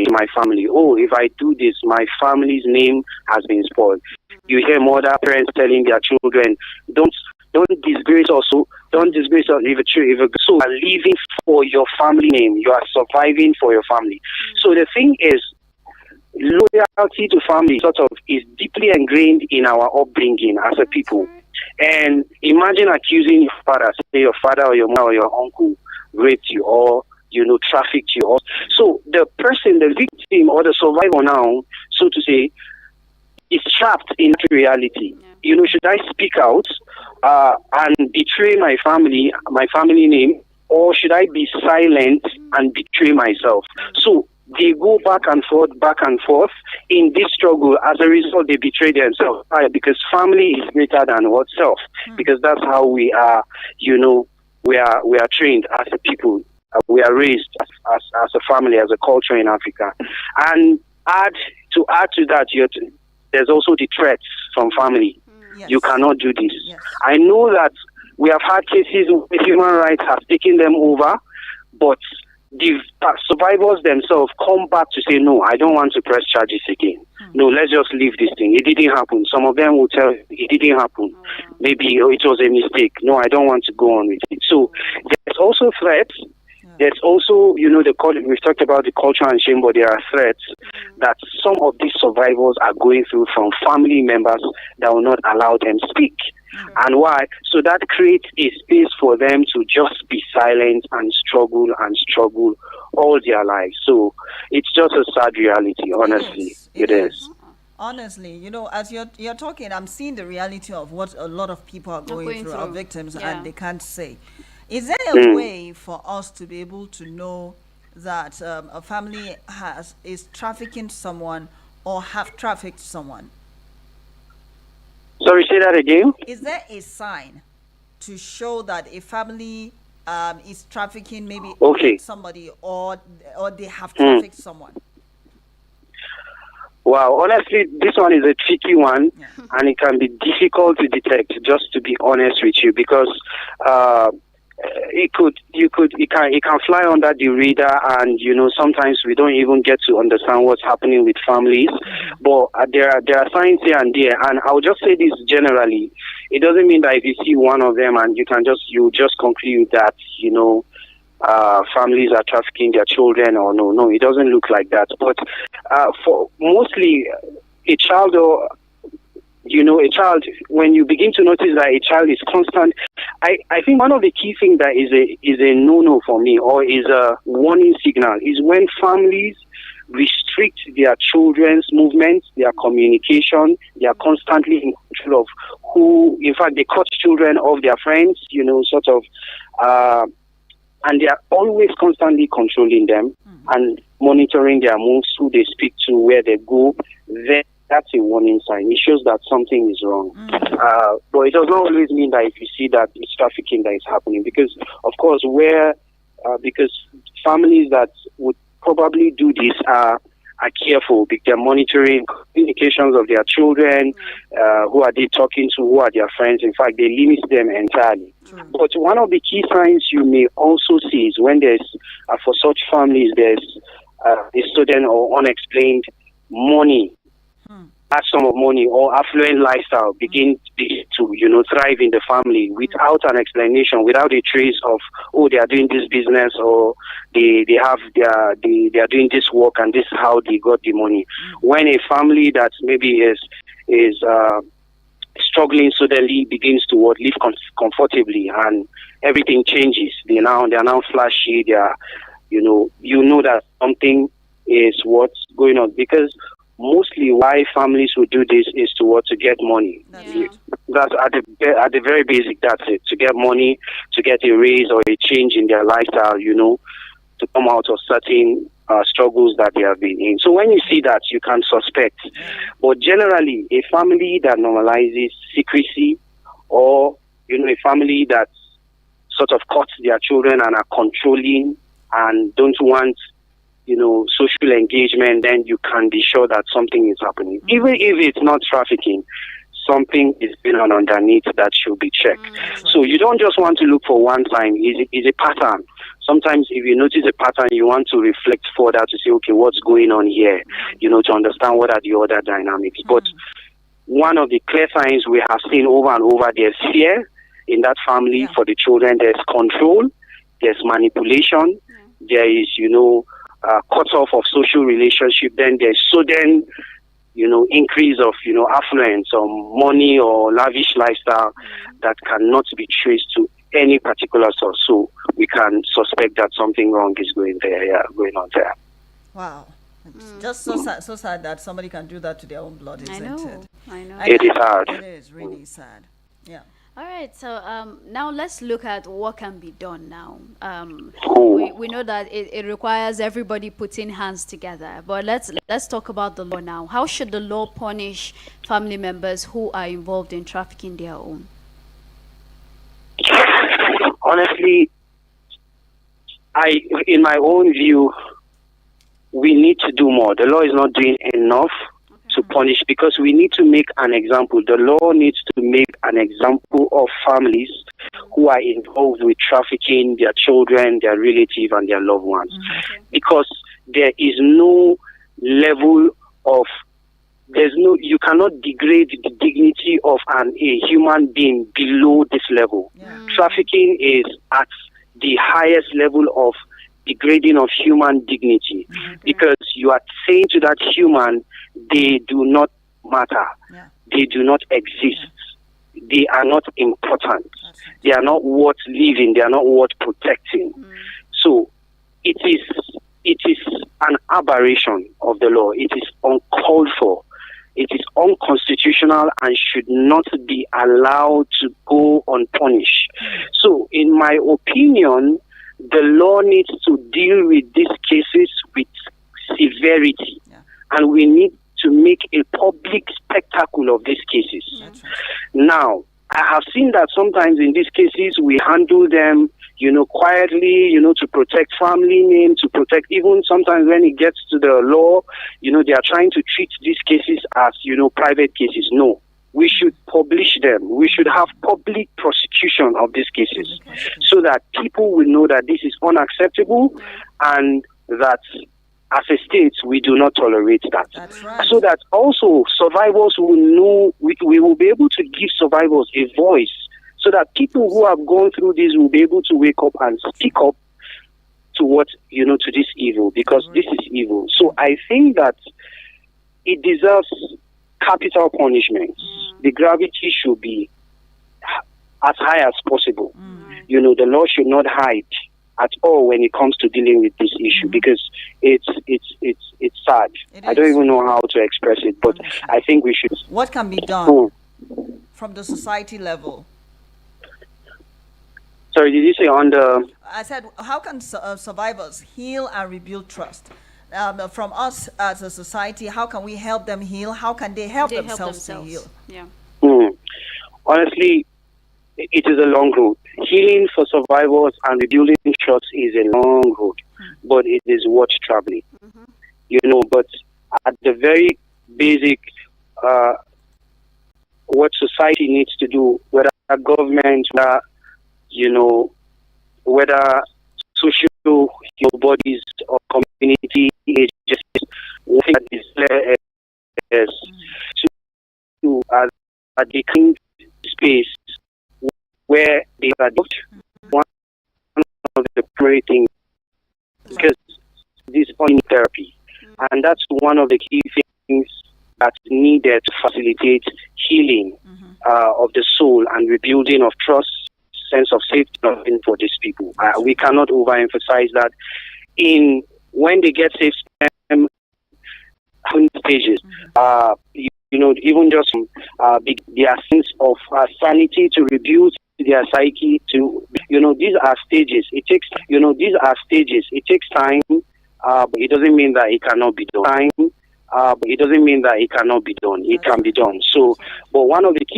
disgrace my family. Oh, if I do this, my family's name has been spoiled. You hear mother parents telling their children, don't disgrace us. Don't disgrace us. If you are living for your family name, you are surviving for your family. So the thing is, loyalty to family sort of is deeply ingrained in our upbringing as a people. And imagine accusing your father, say your father or your mother or your uncle raped you or trafficked you. So the person, the victim or the survivor now, so to say, is trapped in reality. Should I speak out and betray my family name, or should I be silent and betray myself? So they go back and forth in this struggle. As a result, they betray themselves. Why? Because family is greater than what self. Because that's how we are. We are trained as a people. We are raised as a family, as a culture in Africa. And add to that, there's also the threats from family. Yes. You cannot do this. Yes. I know that we have had cases where human rights have taken them over, but the survivors themselves come back to say, no, I don't want to press charges again. No, let's just leave this thing. It didn't happen. Some of them will tell you it didn't happen. Maybe it was a mistake. No, I don't want to go on with it. So there's also threats. There's also, we've talked about the culture and shame, but there are threats that some of these survivors are going through from family members that will not allow them speak. And why? So that creates a space for them to just be silent and struggle all their lives. So it's just a sad reality, honestly. It is. Honestly, as you're talking, I'm seeing the reality of what a lot of people are going through, are victims, and they can't say. Is there a way for us to be able to know that a family is trafficking someone or have trafficked someone? Sorry, say that again. Is there a sign to show that a family is trafficking maybe somebody or they have trafficked someone? Wow, honestly, this one is a tricky one, and it can be difficult to detect, just to be honest with you, because it can fly under the radar, and sometimes we don't even get to understand what's happening with families. But there are signs here and there, and I'll just say this generally. It doesn't mean that if you see one of them and you just conclude that families are trafficking their children, or no, it doesn't look like that. But for mostly a child, or a child, when you begin to notice that a child is constant, I think one of the key things that is a no-no for me, or is a warning signal, is when families restrict their children's movements, their communication. They are constantly in control of who, in fact, they cut children off their friends, and they are always constantly controlling them and monitoring their moves, who they speak to, where they go. Then that's a warning sign. It shows that something is wrong. But it does not always mean that if you see that it's trafficking that is happening, because, of course, because families that would probably do this are careful, because they're monitoring communications of their children, who are they talking to, who are their friends. In fact, they limit them entirely. But one of the key signs you may also see is when there's, for such families, there's a sudden or unexplained money, large sum of money or affluent lifestyle begin to thrive in the family without an explanation, without a trace of, they are doing this business, or they are doing this work, and this is how they got the money. When a family that maybe is struggling suddenly begins to live comfortably, and everything changes. They are now flashy. They are, that something is what's going on, because mostly why families would do this is to get money. That's at the very basic. That's it. To get money, to get a raise or a change in their lifestyle. To come out of certain struggles that they have been in. So when you see that, you can suspect. But generally, a family that normalizes secrecy, or a family that sort of cuts their children and are controlling and don't want social engagement, then you can be sure that something is happening. Even if it's not trafficking, something is going on underneath that should be checked. So you don't just want to look for one sign. It's a pattern. sometimes if you notice a pattern, you want to reflect further to say, okay, what's going on here, to understand what are the other dynamics. But one of the clear signs we have seen over and over, there's fear in that family for the children. There's control, there's manipulation, there is, cut off of social relationship. Then there's sudden, increase of, affluence or money or lavish lifestyle that cannot be traced to any particular source. So we can suspect that something wrong is going on there. Wow. It's just so sad that somebody can do that to their own blood, isn't it? I know. It is hard. It is really sad. Yeah. All right, so now let's look at what can be done now. We know that it requires everybody putting hands together, but let's talk about the law now. How should the law punish family members who are involved in trafficking their own? Honestly, in my own view, we need to do more. The law is not doing enough to punish, because we need to make an example. The law needs to make an example of families who are involved with trafficking their children, their relatives, and their loved ones. Because there is no level of, you cannot degrade the dignity of a human being below this level. Trafficking is at the highest level of degrading of human dignity, because you are saying to that human, they do not matter, they do not exist, they are not important, they are not worth living, they are not worth protecting. So it is an aberration of the law. It is uncalled for. It is unconstitutional and should not be allowed to go unpunished. So in my opinion, the law needs to deal with these cases with severity, and we need to make a public spectacle of these cases. Now, I have seen that sometimes in these cases we handle them, quietly, to protect family name, to protect, even sometimes when it gets to the law, they are trying to treat these cases as, private cases. No. We should publish them. We should have public prosecution of these cases so that people will know that this is unacceptable and that as a state we do not tolerate that. That's right. So that also survivors will know, we will be able to give survivors a voice, so that people who have gone through this will be able to wake up and speak up to what, to this evil, because this is evil. So I think that it deserves capital punishment. The gravity should be as high as possible. The law should not hide at all when it comes to dealing with this issue, because it's sad. I don't even know how to express it, but I think we should. What can be done from the society level? Sorry, did you say on the? I said, how can survivors heal and rebuild trust? From us as a society, how can we help them heal? How can they help themselves to heal? Honestly, it is a long road. Healing for survivors and rebuilding trust is a long road, but it is worth traveling. But at the very basic, what society needs to do, whether government, whether social bodies or community agencies, one thing that is clear is to the kind space where they adopt one of the primary things, because this is therapy, and that's one of the key things that's needed to facilitate healing of the soul and rebuilding of trust, sense of safety for these people. We cannot overemphasize that. When they get safe stages, even just their sense of sanity to rebuild their psyche to, these are stages. It takes time, but it doesn't mean that it cannot be done. It can be done. So, but one of the key